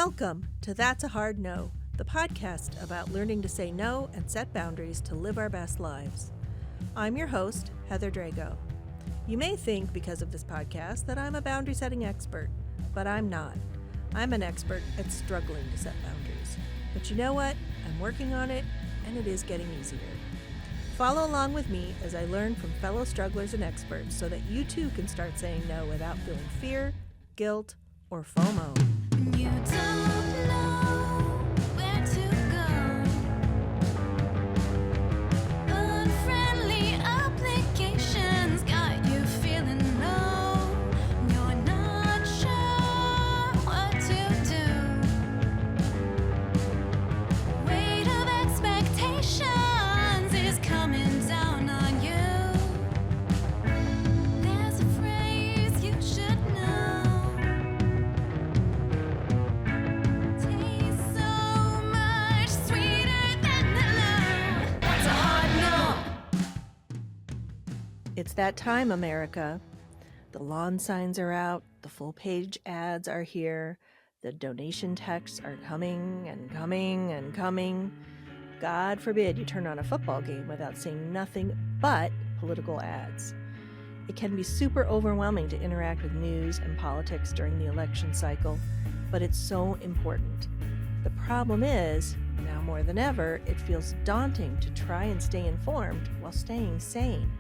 Welcome to That's a Hard No, the podcast about learning to say no and set boundaries to live our best lives. I'm your host, Heather Drago. You may think, because of this podcast, that I'm a boundary setting expert, but I'm not. I'm an expert at struggling to set boundaries. But you know what? I'm working on it, and it is getting easier. Follow along with me as I learn from fellow strugglers and experts so that you too can start saying no without feeling fear, guilt, or FOMO. You don't know where to go. Unfriendly applications got you feeling low. You're not sure what to do. Weight of expectations is coming down on you. There's a phrase you should know. Tastes so much sweeter than hello. That's a hard no. It's that time, America. The lawn signs are out, the full-page ads are here, the donation texts are coming and coming and coming. God forbid you turn on a football game without seeing nothing but political ads. It can be super overwhelming to interact with news and politics during the election cycle, but it's so important. The problem is, now more than ever, it feels daunting to try and stay informed while staying sane.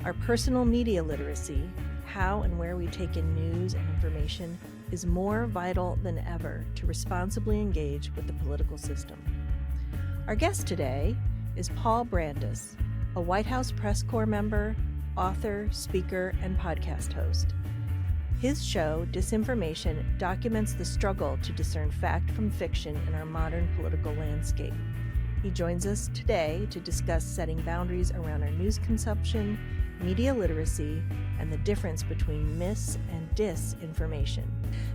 Our personal media literacy, how and where we take in news and information, is more vital than ever to responsibly engage with the political system. Our guest today is Paul Brandus, a White House Press Corps member, author, speaker, and podcast host. His show, Disinformation, documents the struggle to discern fact from fiction in our modern political landscape. He joins us today to discuss setting boundaries around our news consumption, media literacy, and the difference between mis- and disinformation.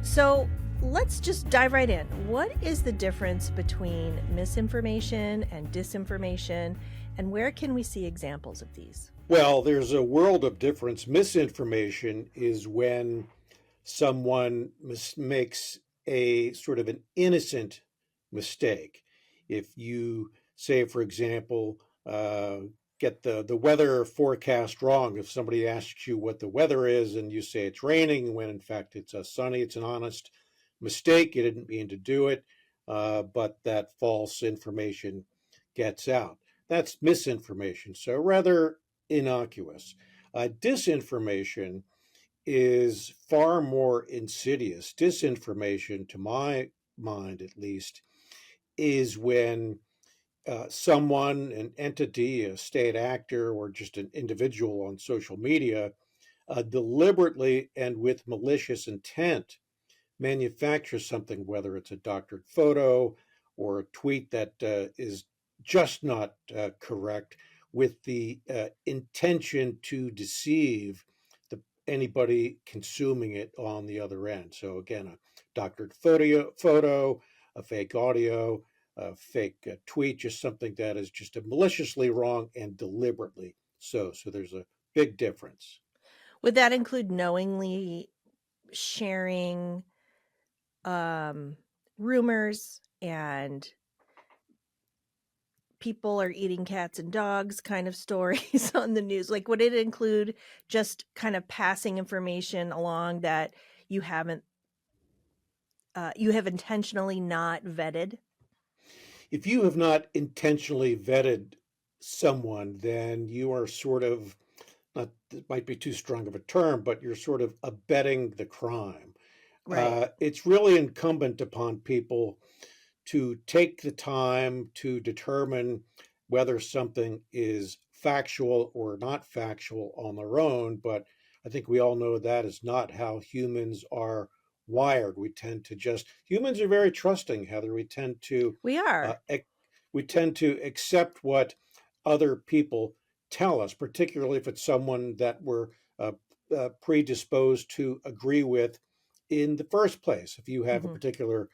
So let's just dive right in. What is the difference between misinformation and disinformation, and where can we see examples of these? Well, there's a world of difference. Misinformation is when someone makes a sort of an innocent mistake. If you say, for example, get the weather forecast wrong, if somebody asks you what the weather is and you say it's raining when in fact it's sunny, it's an honest mistake. You didn't mean to do it, but that false information gets out. That's misinformation. So rather innocuous. Disinformation is far more insidious. Disinformation, to my mind at least, is when someone, an entity, a state actor, or just an individual on social media deliberately and with malicious intent manufactures something, whether it's a doctored photo or a tweet that is just not correct, with the intention to deceive anybody consuming it on the other end. So again, a doctored photo, a fake audio, a fake tweet, just something that is just maliciously wrong and deliberately so. So there's a big difference. Would that include knowingly sharing rumors and people are eating cats and dogs kind of stories on the news? Like, would it include just kind of passing information along that you have intentionally not vetted? If you have not intentionally vetted someone, then you are sort of, not, it might be too strong of a term, but you're sort of abetting the crime. Right. It's really incumbent upon people to take the time to determine whether something is factual or not factual on their own. But I think we all know that is not how humans are wired. Humans are very trusting, Heather. We tend to We are. accept what other people tell us, particularly if it's someone that we're predisposed to agree with in the first place. If you have a particular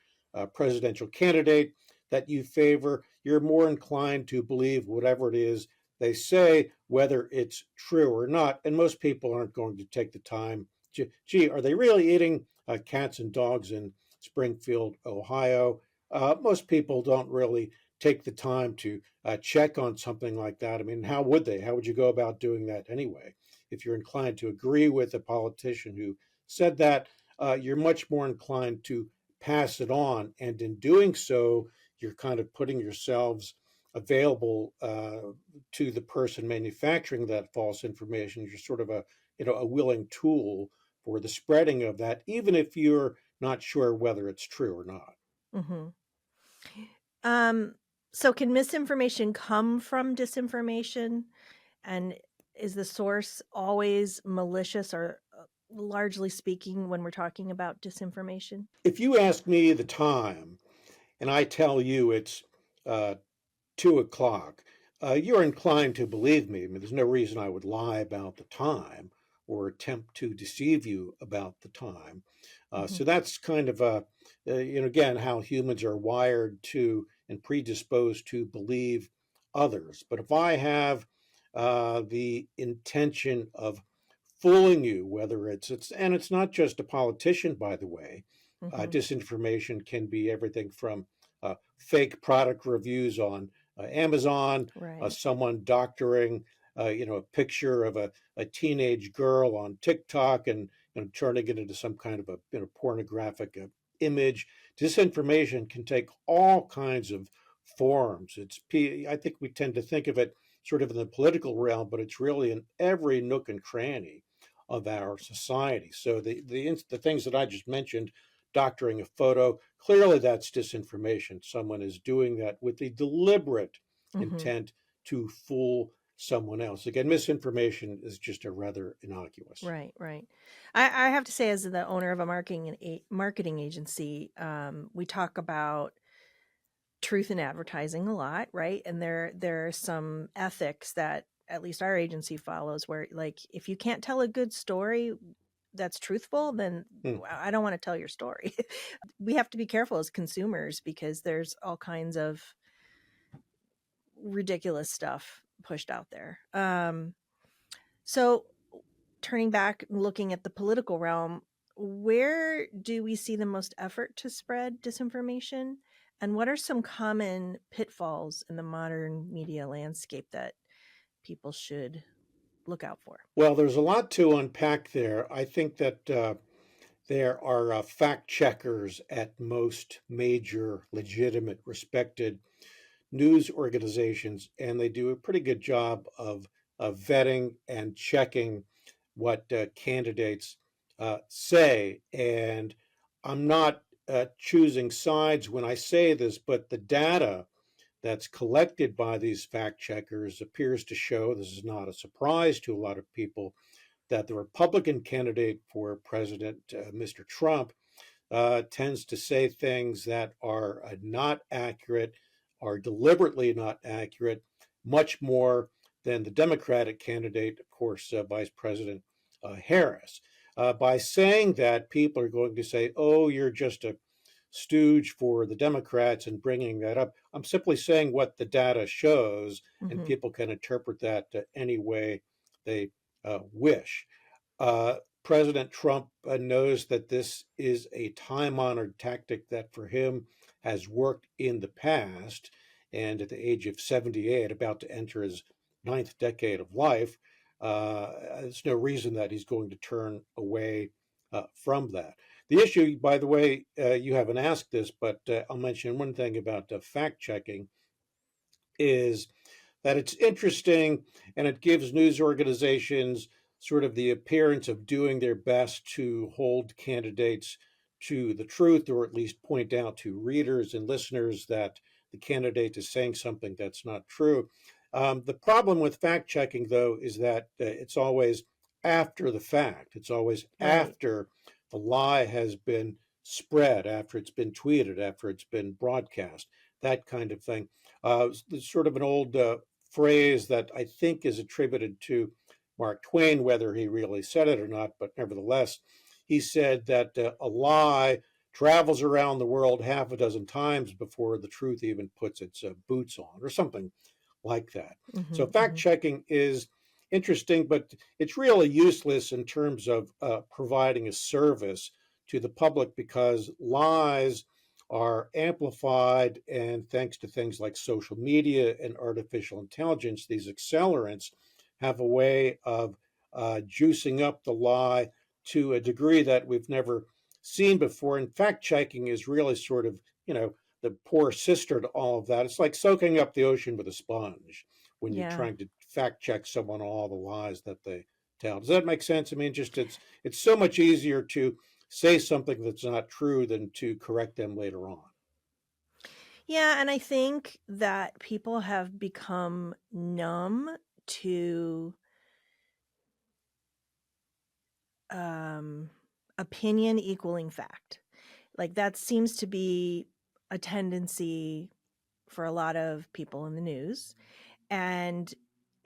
presidential candidate that you favor, you're more inclined to believe whatever it is they say, whether it's true or not. And most people aren't going to take the time. Gee, are they really eating cats and dogs in Springfield, Ohio. Most people don't really take the time to check on something like that. I mean, how would they? How would you go about doing that anyway? If you're inclined to agree with a politician who said that, you're much more inclined to pass it on. And in doing so, you're kind of putting yourselves available to the person manufacturing that false information. You're sort of a willing tool for the spreading of that, even if you're not sure whether it's true or not. Mm-hmm. So can misinformation come from disinformation? And is the source always malicious or largely speaking when we're talking about disinformation? If you ask me the time and I tell you it's uh, 2 o'clock, you're inclined to believe me. I mean, there's no reason I would lie about the time or attempt to deceive you about the time. Mm-hmm. So that's kind of again, how humans are wired to and predisposed to believe others. But if I have the intention of fooling you, whether and it's not just a politician, by the way. Mm-hmm. Disinformation can be everything from fake product reviews on Amazon, Right. someone doctoring, a picture of a teenage girl on TikTok and turning it into some kind of a pornographic image. Disinformation can take all kinds of forms. I think we tend to think of it sort of in the political realm, but it's really in every nook and cranny of our society. So the things that I just mentioned, doctoring a photo, clearly that's disinformation. Someone is doing that with the deliberate Mm-hmm. intent to fool someone else. Again, misinformation is just a rather innocuous. Right, right. I have to say, as the owner of a marketing agency, we talk about truth in advertising a lot, right? And there are some ethics that at least our agency follows, where like if you can't tell a good story that's truthful, then Hmm. I don't want to tell your story. We have to be careful as consumers because there's all kinds of ridiculous stuff pushed out there. So turning back and looking at the political realm, where do we see the most effort to spread disinformation? And what are some common pitfalls in the modern media landscape that people should look out for? Well, there's a lot to unpack there. I think that there are fact checkers at most major, legitimate, respected news organizations, and they do a pretty good job of vetting and checking what candidates say. And I'm not choosing sides when I say this, but the data that's collected by these fact checkers appears to show, this is not a surprise to a lot of people, that the Republican candidate for president, Mr. Trump, tends to say things that are not accurate, are deliberately not accurate, much more than the Democratic candidate, of course, Vice President Harris. By saying that, people are going to say, oh, you're just a stooge for the Democrats and bringing that up. I'm simply saying what the data shows, and Mm-hmm. people can interpret that any way they wish. Uh, President Trump knows that this is a time honored tactic that for him has worked in the past. And at the age of 78, about to enter his ninth decade of life, there's no reason that he's going to turn away from that. The issue, by the way, you haven't asked this, but I'll mention one thing about fact checking is that it's interesting and it gives news organizations sort of the appearance of doing their best to hold candidates to the truth, or at least point out to readers and listeners that the candidate is saying something that's not true. The problem with fact checking, though, is that it's always after the fact. It's always Right. after the lie has been spread, after it's been tweeted, after it's been broadcast, that kind of thing. There's sort of an old phrase that I think is attributed to Mark Twain, whether he really said it or not, but nevertheless, he said that a lie travels around the world half a dozen times before the truth even puts its boots on, or something like that. Mm-hmm. So fact Mm-hmm. checking is interesting, but it's really useless in terms of providing a service to the public because lies are amplified, and thanks to things like social media and artificial intelligence, these accelerants have a way of juicing up the lie to a degree that we've never seen before. And fact checking is really sort of, the poor sister to all of that. It's like soaking up the ocean with a sponge when you're Yeah. trying to fact check someone on all the lies that they tell. Does that make sense? I mean, just it's so much easier to say something that's not true than to correct them later on. Yeah, and I think that people have become numb to um, opinion equaling fact. Like that seems to be a tendency for a lot of people in the news. And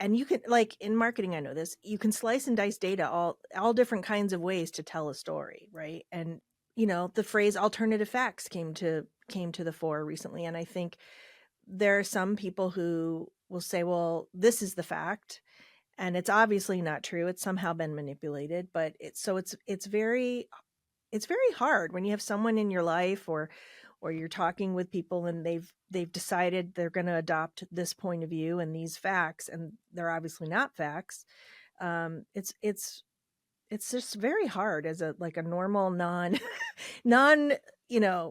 you can, like, in marketing, I know this, you can slice and dice data all different kinds of ways to tell a story, right? And the phrase alternative facts came to the fore recently, and I think there are some people who will say, well, this is the fact, and it's obviously not true, it's somehow been manipulated. But it's very hard when you have someone in your life, or you're talking with people and they've decided they're going to adopt this point of view and these facts, and they're obviously not facts. It's just very hard as a normal non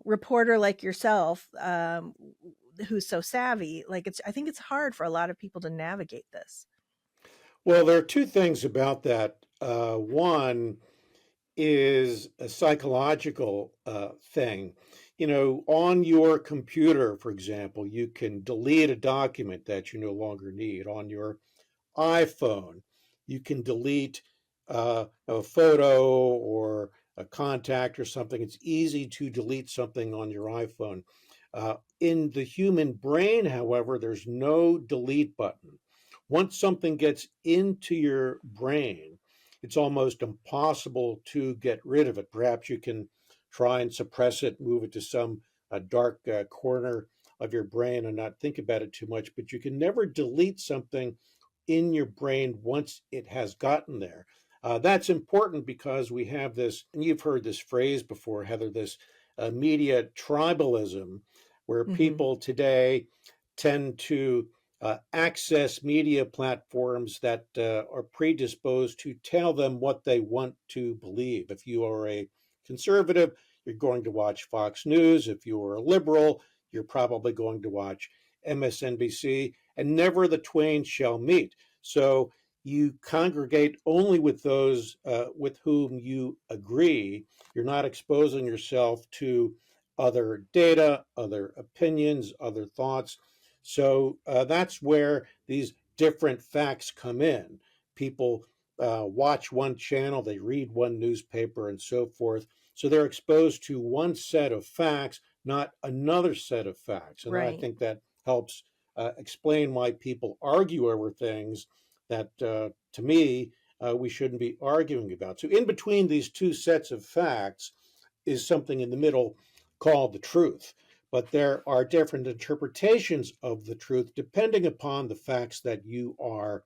reporter like yourself, who's so savvy. Like, I think it's hard for a lot of people to navigate this. Well, there are two things about that. One is a psychological thing. On your computer, for example, you can delete a document that you no longer need. On your iPhone, you can delete a photo or a contact or something. It's easy to delete something on your iPhone. In the human brain, however, there's no delete button. Once something gets into your brain, it's almost impossible to get rid of it. Perhaps you can try and suppress it, move it to some dark corner of your brain and not think about it too much, but you can never delete something in your brain once it has gotten there. That's important because we have this, and you've heard this phrase before, Heather, this media tribalism, where Hmm. people today tend to access media platforms that are predisposed to tell them what they want to believe. If you are a conservative, you're going to watch Fox News. If you are a liberal, you're probably going to watch MSNBC, and never the twain shall meet. So you congregate only with those with whom you agree. You're not exposing yourself to other data, other opinions, other thoughts. So that's where these different facts come in. People watch one channel, they read one newspaper, and so forth. So they're exposed to one set of facts, not another set of facts. And I Right. think that helps explain why people argue over things that, to me, we shouldn't be arguing about. So, in between these two sets of facts is something in the middle called the truth. But there are different interpretations of the truth depending upon the facts that you are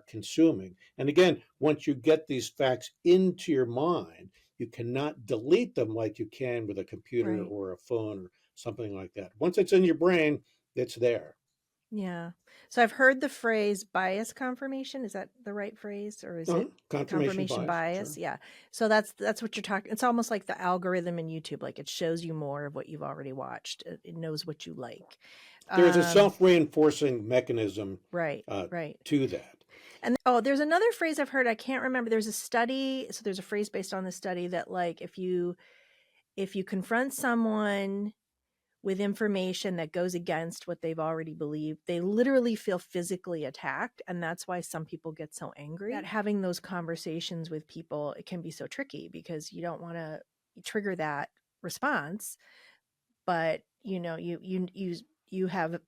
consuming. And again, once you get these facts into your mind, you cannot delete them like you can with a computer Right. or a phone or something like that. Once it's in your brain, it's there. Yeah. So I've heard the phrase bias confirmation. Is that the right phrase, or is it Confirmation confirmation bias, bias? sure. Yeah. So that's what you're talking. It's almost like the algorithm in YouTube. Like, it shows you more of what you've already watched. It knows what you like. There's a Um, self reinforcing mechanism right. uh, Right. to that. And there's another phrase I've heard. I can't remember. There's a study. So there's a phrase based on the study that, like, if you confront someone with information that goes against what they've already believed, they literally feel physically attacked. And that's why some people get so angry. That having those conversations with people, it can be so tricky because you don't want to trigger that response. But you have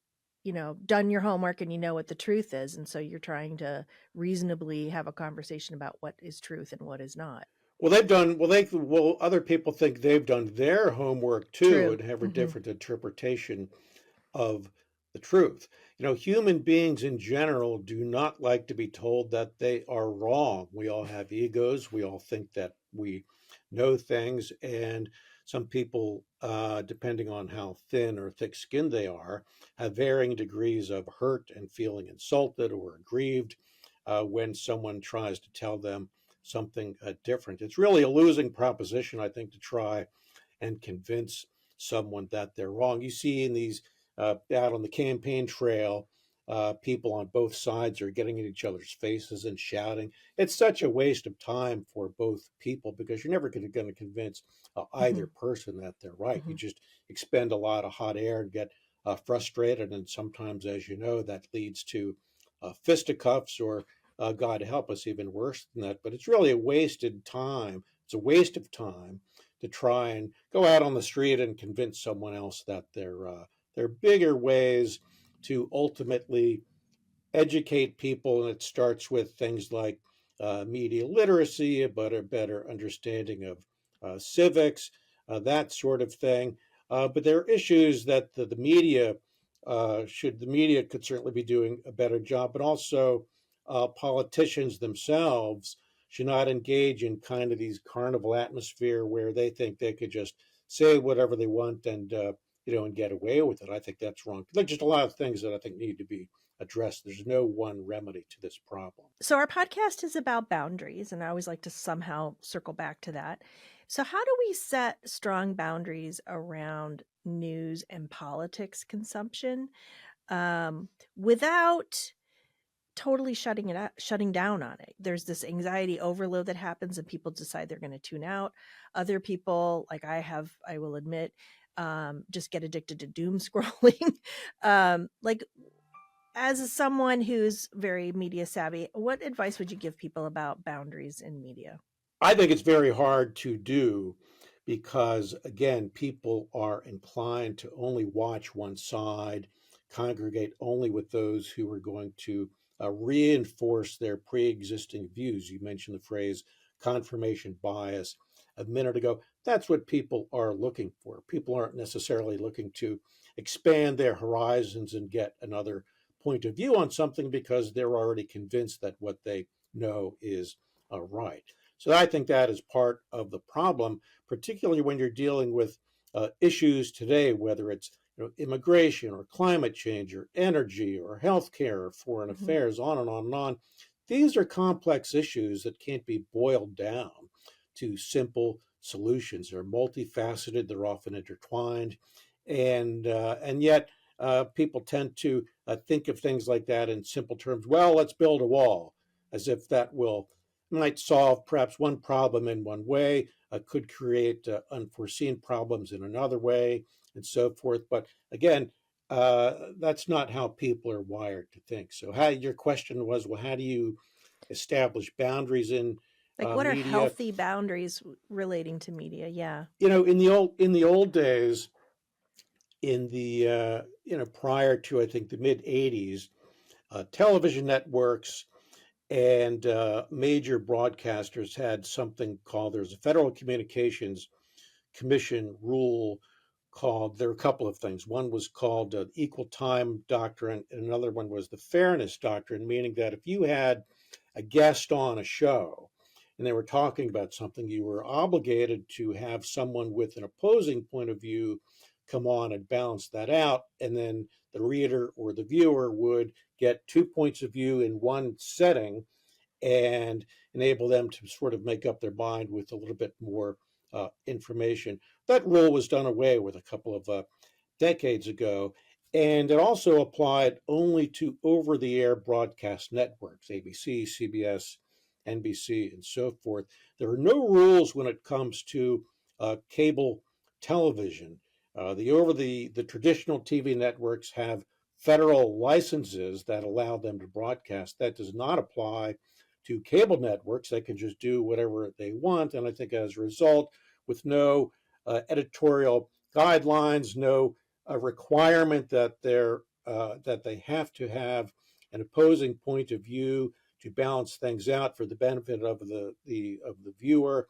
done your homework, and you know what the truth is, and so you're trying to reasonably have a conversation about what is truth and what is not. Well, they've done well. Other people think they've done their homework too True. and have a Hmm. different interpretation of the truth. Human beings in general do not like to be told that they are wrong. We all have egos. We all think that we know things. And some people, depending on how thin or thick skinned they are, have varying degrees of hurt and feeling insulted or aggrieved when someone tries to tell them something different. It's really a losing proposition, I think, to try and convince someone that they're wrong. You see in these out on the campaign trail, people on both sides are getting in each other's faces and shouting. It's such a waste of time for both people because you're never going to convince Hmm. either person that they're right. You Hmm. just expend a lot of hot air and get frustrated, and sometimes, as you know, that leads to fisticuffs or, God help us, even worse than that. But it's really a wasted time. It's a waste of time to try and go out on the street and convince someone else that there are bigger ways to ultimately educate people, and it starts with things like media literacy, but a better understanding of civics, that sort of thing. But there are issues that the media the media could certainly be doing a better job, but also politicians themselves should not engage in kind of these carnival atmosphere where they think they could just say whatever they want and get away with it. I think that's wrong. There's just a lot of things that I think need to be addressed. There's no one remedy to this problem. So, our podcast is about boundaries, and I always like to somehow circle back to that. So, how do we set strong boundaries around news and politics consumption without totally shutting down on it? There's this anxiety overload that happens, and people decide they're going to tune out. Other people, like I will admit, just get addicted to doom scrolling. Like, as someone who's very media savvy, what advice would you give people about boundaries in media? I think it's very hard to do because, again, people are inclined to only watch one side, congregate only with those who are going to reinforce their pre existing views. You mentioned the phrase confirmation bias a minute ago. That's what people are looking for. People aren't necessarily looking to expand their horizons and get another point of view on something because they're already convinced that what they know is right. So I think that is part of the problem, particularly when you're dealing with issues today, whether it's immigration or climate change or energy or healthcare or foreign Mhm. affairs, on and on and on. These are complex issues that can't be boiled down to simple solutions. They're multifaceted. They're often intertwined, and yet people tend to think of things like that in simple terms. Well, let's build a wall, as if that will might solve perhaps one problem in one way, could create unforeseen problems in another way, and so forth. But again, that's not how people are wired to think. So, how your question was, well, how do you establish boundaries in Like, what are media? healthy boundaries relating to media? Yeah. In the old days, in the prior to I think the mid '80s, television networks and major broadcasters had something called there's a Federal Communications Commission rule called there were a couple of things. One was called equal time doctrine, and another one was the fairness doctrine, meaning that if you had a guest on a show and they were talking about something, you were obligated to have someone with an opposing point of view come on and balance that out, and then the reader or the viewer would get two points of view in one setting and enable them to sort of make up their mind with a little bit more information. That rule was done away with a couple of decades ago, and it also applied only to over the air broadcast networks, ABC, CBS, NBC, and so forth. There are no rules when it comes to cable television. The traditional TV networks have federal licenses that allow them to broadcast. That does not apply to cable networks. They can just do whatever they want. And I think as a result, with no editorial guidelines, no requirement that they have to have an opposing point of view to balance things out for the benefit of the viewer.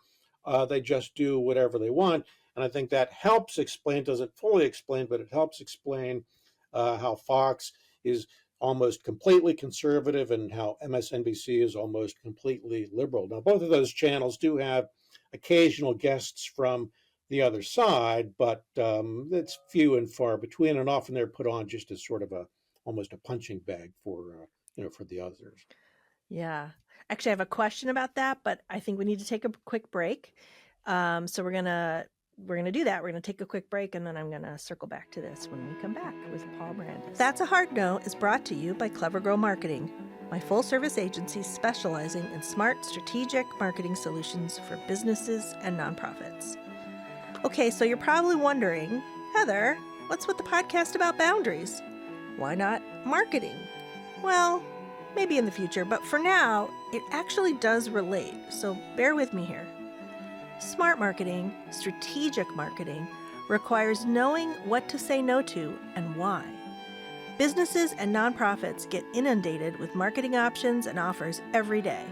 They just do whatever they want, and I think that helps explain. Doesn't fully explain, but it helps explain how Fox is almost completely conservative and how MSNBC is almost completely liberal. Now, both of those channels do have occasional guests from the other side, but it's few and far between, and often they're put on just as sort of almost a punching bag for for the others. Yeah. Actually, I have a question about that, but I think we need to take a quick break. So we're gonna do that. We're gonna take a quick break, and then I'm gonna circle back to this when we come back with Paul Brandus. That's a Hard No is brought to you by Clever Girl Marketing, my full-service agency specializing in smart, strategic marketing solutions for businesses and nonprofits. Okay, so you're probably wondering, Heather, what's with the podcast about boundaries? Why not marketing? Well, maybe in the future, but for now, it actually does relate, so bear with me here. Smart marketing, strategic marketing, requires knowing what to say no to and why. Businesses and nonprofits get inundated with marketing options and offers every day.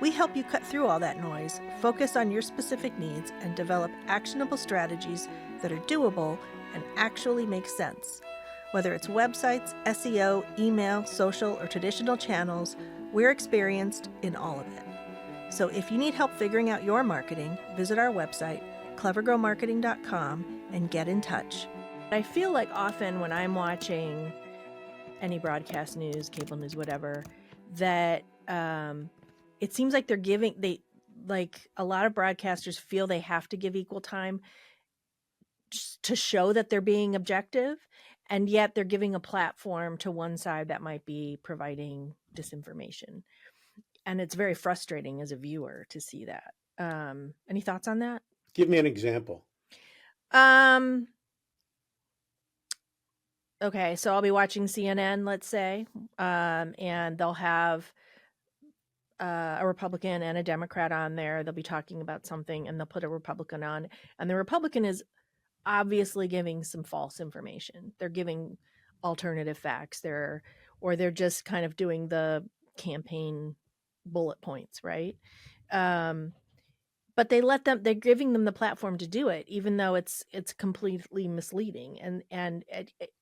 We help you cut through all that noise, focus on your specific needs, and develop actionable strategies that are doable and actually make sense. Whether it's websites, SEO, email, social, or traditional channels, we're experienced in all of it. So if you need help figuring out your marketing, visit our website, clevergrowmarketing.com, and get in touch. I feel like often when I'm watching any broadcast news, cable news, whatever, that it seems like a lot of broadcasters feel they have to give equal time just to show that they're being objective, and yet they're giving a platform to one side that might be providing disinformation. And it's very frustrating as a viewer to see that. Any thoughts on that? Give me an example. Okay, so I'll be watching CNN, let's say, and they'll have a Republican and a Democrat on there. They'll be talking about something, and they'll put a Republican on, and the Republican is obviously giving some false information. They're giving alternative facts. They're just kind of doing the campaign bullet points, right? But they're giving them the platform to do it, even though it's completely misleading. And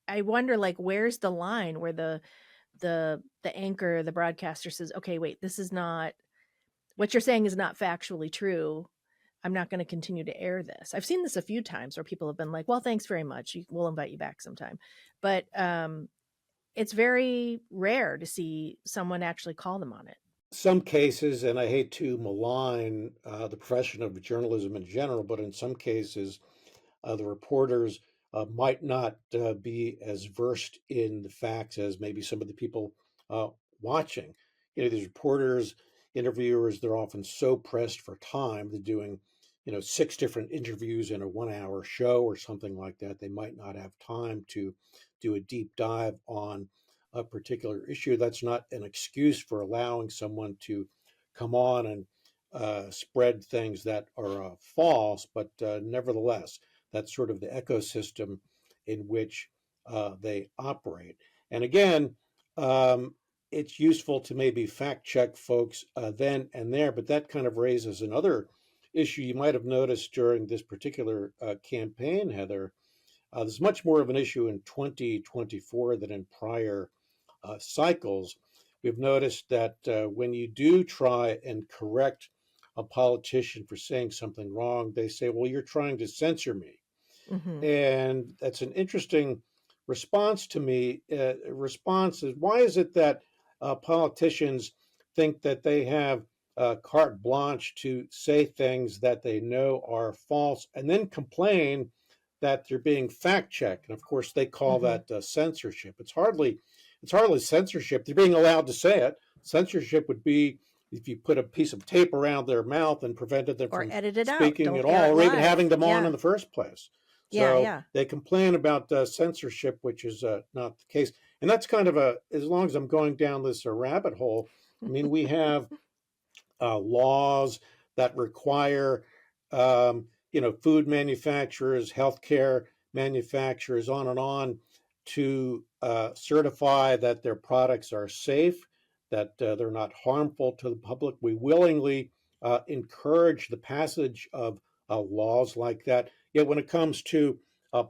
I wonder, like, where's the line where the anchor, the broadcaster says, okay, wait, this is not, what you're saying is not factually true. I'm not going to continue to air this. I've seen this a few times where people have been like, well, thanks very much. We'll invite you back sometime. But it's very rare to see someone actually call them on it. Some cases, and I hate to malign the profession of journalism in general, but in some cases, the reporters might not be as versed in the facts as maybe some of the people watching. These reporters, interviewers, they're often so pressed for time. They're doing, 6 different interviews in a 1-hour show or something like that. They might not have time to do a deep dive on a particular issue. That's not an excuse for allowing someone to come on and spread things that are false, but nevertheless, that's sort of the ecosystem in which they operate. And again, it's useful to maybe fact check folks then and there, but that kind of raises another issue you might have noticed during this particular campaign, Heather. There's much more of an issue in 2024 than in prior cycles. We've noticed that when you do try and correct a politician for saying something wrong, they say, well, you're trying to censor me. Mm-hmm. And that's an interesting response to me. Response is, why is it that politicians think that they have carte blanche to say things that they know are false and then complain that they're being fact checked? And of course, they call Mm-hmm. that censorship. It's hardly censorship. They're being allowed to say it. Censorship would be if you put a piece of tape around their mouth and prevented them Or from edit it out. speaking Don't at air all, it or even live. having them on Yeah. in the first place. Yeah, So yeah. they complain about censorship, which is not the case. And that's kind of as long as I'm going down this rabbit hole, I mean, we have laws that require, food manufacturers, healthcare manufacturers, on and on, to certify that their products are safe, that they're not harmful to the public. We willingly encourage the passage of laws like that. Yet when it comes to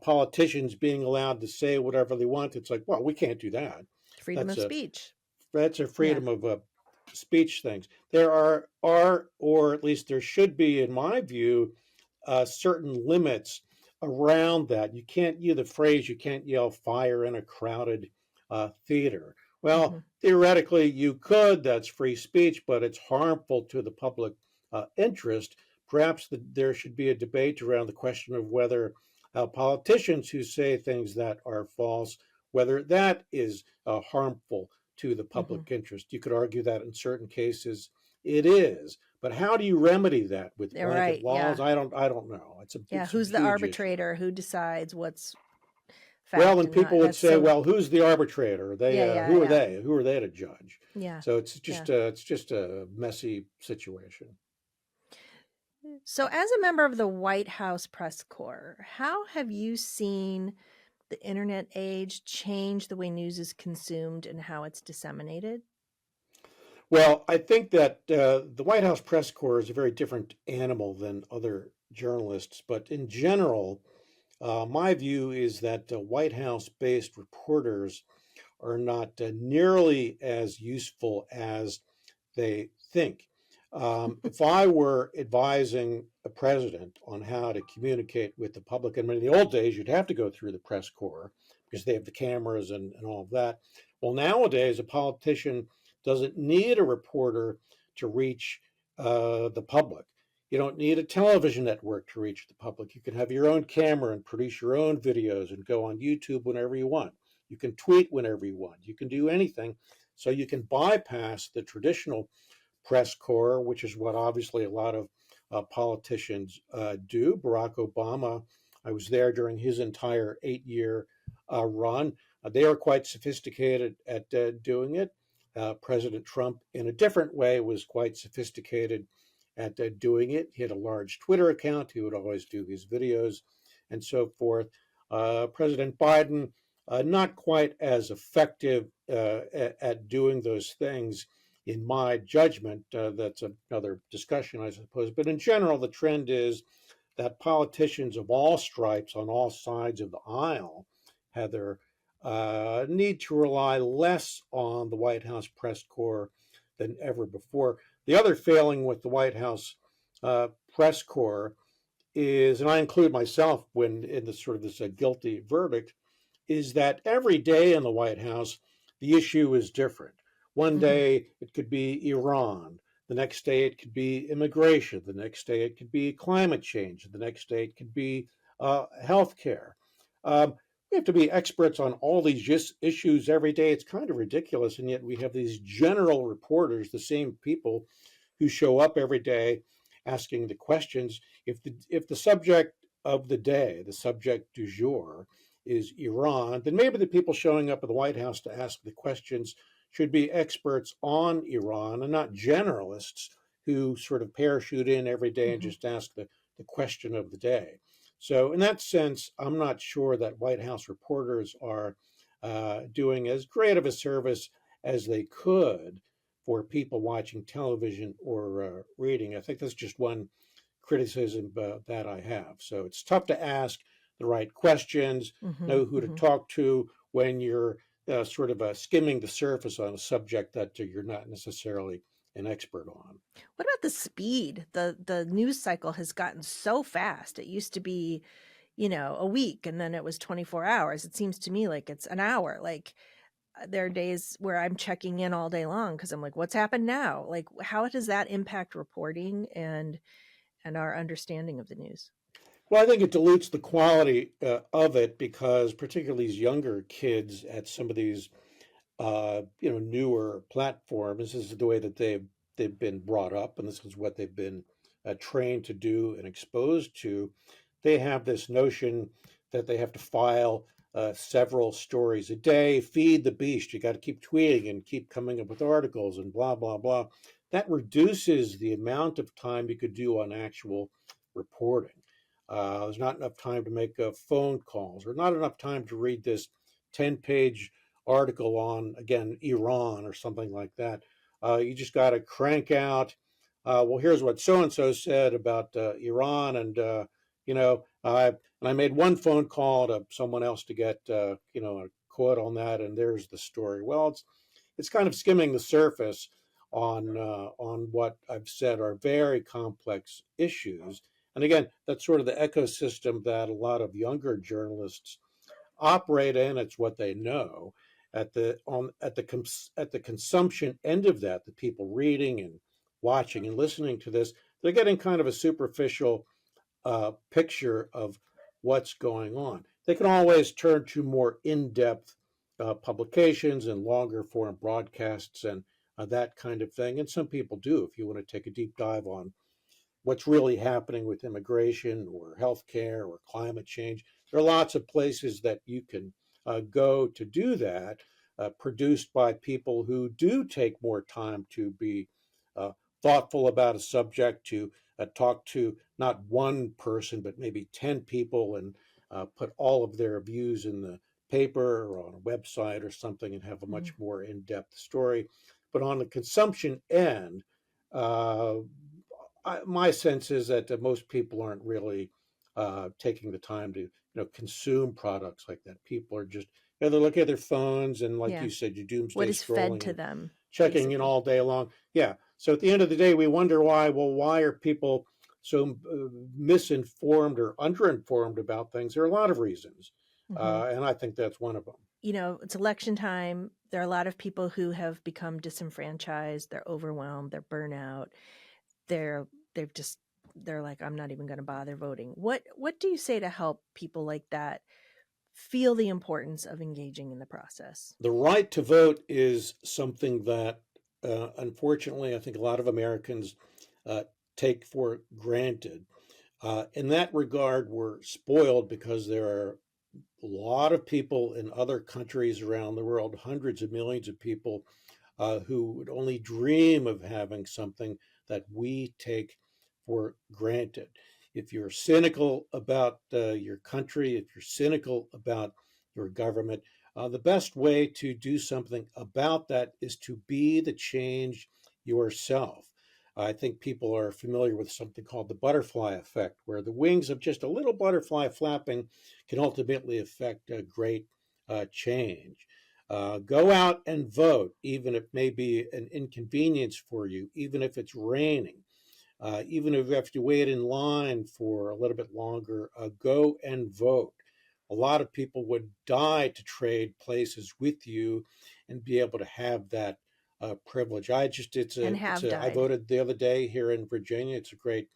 politicians being allowed to say whatever they want, it's like, well, we can't do that. freedom That's of a speech. that's a Yeah. freedom of speech things. There or at least there should be, in my view, certain limits around that. You can't use the phrase, you can't yell fire in a crowded theater. Hmm. Well, theoretically, you could, that's free speech, but it's harmful to the public interest. Perhaps there should be a debate around the question of whether politicians who say things that are false, whether that is harmful to the Hmm. public interest. You could argue that in certain cases it is, but how do you remedy that with They're blanket right. laws? Yeah. I don't know. Yeah. It's a Who's the huge issue. arbitrator? Who decides what's Well, fact then and not? people would That's say, so. well, who's the arbitrator? Yeah. They Yeah. who are Yeah. they? Who are they to judge? Yeah. So Yeah. it's just a messy situation. So, as a member of the White House press corps, how have you seen the internet age change the way news is consumed and how it's disseminated? Well, I think that the White House press corps is a very different animal than other journalists, but in general, my view is that White House based reporters are not nearly as useful as they think. If I were advising a president on how to communicate with the public, and in the old days, you'd have to go through the press corps because they have the cameras and all of that. Well, nowadays, a politician doesn't need a reporter to reach the public. You don't need a television network to reach the public. You can have your own camera and produce your own videos and go on YouTube whenever you want. You can tweet whenever you want. You can do anything. So you can bypass the traditional press corps, which is what obviously a lot of politicians do. Barack Obama, I was there during his entire 8 year run. They are quite sophisticated at doing it. President Trump, in a different way, was quite sophisticated at doing it. He had a large Twitter account. He would always do his videos and so forth. President Biden, not quite as effective at doing those things in my judgment. That's another discussion, I suppose. But in general, the trend is that politicians of all stripes on all sides of the aisle, Heather, need to rely less on the White House press corps than ever before. The other failing with the White House press corps is, and I include myself when in this sort of this guilty verdict, is that every day in the White House, the issue is different. One Hmm. day it could be Iran. The next day it could be immigration. The next day it could be climate change. The next day it could be healthcare. We have to be experts on all these issues every day. It's kind of ridiculous. And yet we have these general reporters, the same people who show up every day asking the questions. If the subject of the day, the subject du jour, is Iran, then maybe the people showing up at the White House to ask the questions should be experts on Iran and not generalists who sort of parachute in every day and Hmm. just ask the question of the day. So, in that sense, I'm not sure that White House reporters are doing as great of a service as they could for people watching television or reading. I think that's just one criticism that I have. So it's tough to ask the right questions, Hmm. know who to Hmm. talk to when you're sort of skimming the surface on a subject that you're not necessarily an expert on. What about the speed? The news cycle has gotten so fast. It used to be, a week and then it was 24 hours. It seems to me like it's an hour. Like there are days where I'm checking in all day long because I'm like, what's happened now? Like, how does that impact reporting and our understanding of the news? Well, I think it dilutes the quality of it because, particularly these younger kids at some of these newer platforms. This is the way that they've been brought up, and this is what they've been trained to do and exposed to. They have this notion that they have to file several stories a day, feed the beast. You got to keep tweeting and keep coming up with articles and blah blah blah. That reduces the amount of time you could do on actual reporting. There's not enough time to make phone calls, or not enough time to read this 10-page article on, again, Iran or something like that. You just got to crank out. Well, here's what so and so said about Iran, and I made one phone call to someone else to get a quote on that, and there's the story. Well, it's kind of skimming the surface on what I've said are very complex issues. And again, that's sort of the ecosystem that a lot of younger journalists operate in. It's what they know. At the consumption end of that, the people reading and watching and listening to this, they're getting kind of a superficial picture of what's going on. They can always turn to more in-depth publications and longer form broadcasts and that kind of thing. And some people do, if you want to take a deep dive on what's really happening with immigration or healthcare or climate change. There are lots of places that you can go to do that, produced by people who do take more time to be thoughtful about a subject, to talk to not one person, but maybe 10 people and put all of their views in the paper or on a website or something and have a much more in-depth story. But on the consumption end, my sense is that most people aren't really taking the time to consume products like that. People are just they're looking at their phones and, like you said, you doomsday what is fed scrolling to and them, checking in all day long. Yeah. So at the end of the day, we wonder why. Well, why are people so misinformed or underinformed about things? There are a lot of reasons, and I think that's one of them. It's election time. There are a lot of people who have become disenfranchised. They're overwhelmed. They're burnout. They're like, I'm not even going to bother voting. What do you say to help people like that feel the importance of engaging in the process? The right to vote is something that, unfortunately, I think a lot of Americans take for granted. In that regard, we're spoiled because there are a lot of people in other countries around the world, hundreds of millions of people who would only dream of having something that we take for granted. If you're cynical about your country, if you're cynical about your government, the best way to do something about that is to be the change yourself. I think people are familiar with something called the butterfly effect, where the wings of just a little butterfly flapping can ultimately affect a great change. Go out and vote, even if it may be an inconvenience for you, even if it's raining, even if you have to wait in line for a little bit longer. Go and vote. A lot of people would die to trade places with you and be able to have that privilege. I voted the other day here in Virginia. It's a great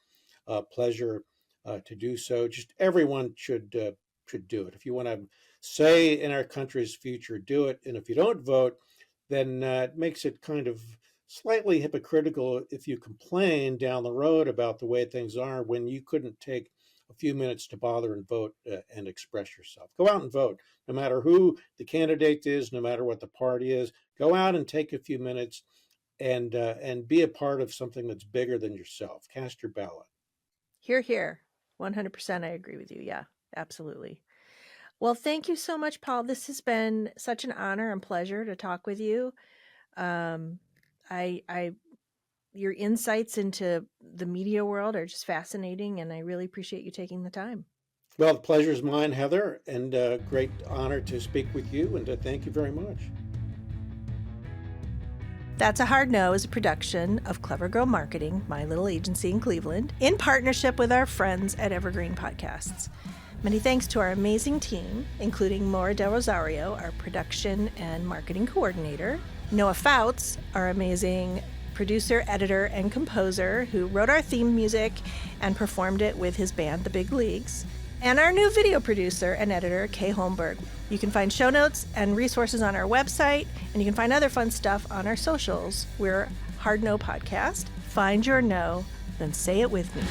pleasure to do so. Just everyone should do it. If you want to say in our country's future, do it. And if you don't vote, then it makes it kind of slightly hypocritical if you complain down the road about the way things are when you couldn't take a few minutes to bother and vote and express yourself. Go out and vote, no matter who the candidate is, no matter what the party is. Go out and take a few minutes and be a part of something that's bigger than yourself. Cast your ballot. Hear, hear. 100% I agree with you. Yeah, absolutely. Well, thank you so much, Paul. This has been such an honor and pleasure to talk with you. Your insights into the media world are just fascinating, and I really appreciate you taking the time. Well, the pleasure is mine, Heather, and great honor to speak with you, and thank you very much. That's a Hard No is a production of Clever Girl Marketing, my little agency in Cleveland, in partnership with our friends at Evergreen Podcasts. Many thanks to our amazing team, including Maura Del Rosario, our production and marketing coordinator, Noah Fouts, our amazing producer, editor, and composer who wrote our theme music and performed it with his band, The Big Leagues, and our new video producer and editor, Kay Holmberg. You can find show notes and resources on our website, and you can find other fun stuff on our socials. We're Hard No Podcast. Find your no, then say it with me.